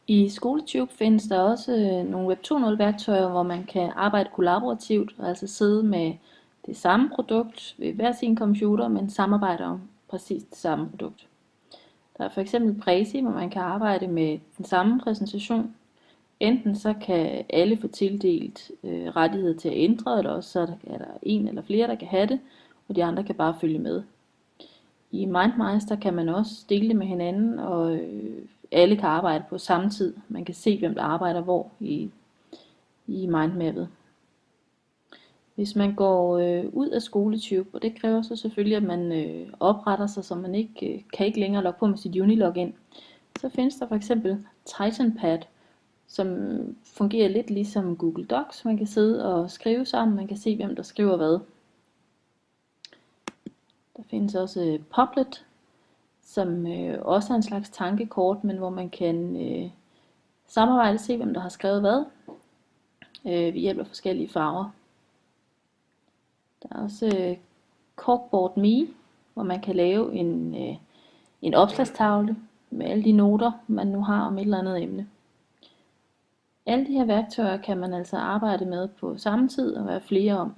I SchoolTube findes der også nogle Web 2.0 værktøjer, hvor man kan arbejde kollaborativt, og altså sidde med det samme produkt ved hver sin computer, men samarbejde om præcis det samme produkt. Der er for eksempel Prezi, hvor man kan arbejde med den samme præsentation. Enten så kan alle få tildelt rettighed til at ændre, eller også så er der en eller flere, der kan have det, og de andre kan bare følge med. I MindMeister kan man også dele det med hinanden, og alle kan arbejde på samme tid. Man kan se, hvem der arbejder hvor i mindmappet. Hvis man går ud af SchoolTube, og det kræver så selvfølgelig, at man opretter sig, så man kan ikke længere logge på med sit Unilogin, så findes der for eksempel TitanPad, som fungerer lidt ligesom Google Docs. Man kan sidde og skrive sammen, man kan se, hvem der skriver hvad. Der findes også Padlet, som også er en slags tankekort, men hvor man kan samarbejde, se hvem der har skrevet hvad, ved hjælp af forskellige farver. Der er også Corkboard.me, hvor man kan lave en opslagstavle med alle de noter, man nu har om et eller andet emne. Alle de her værktøjer kan man altså arbejde med på samme tid og være flere om.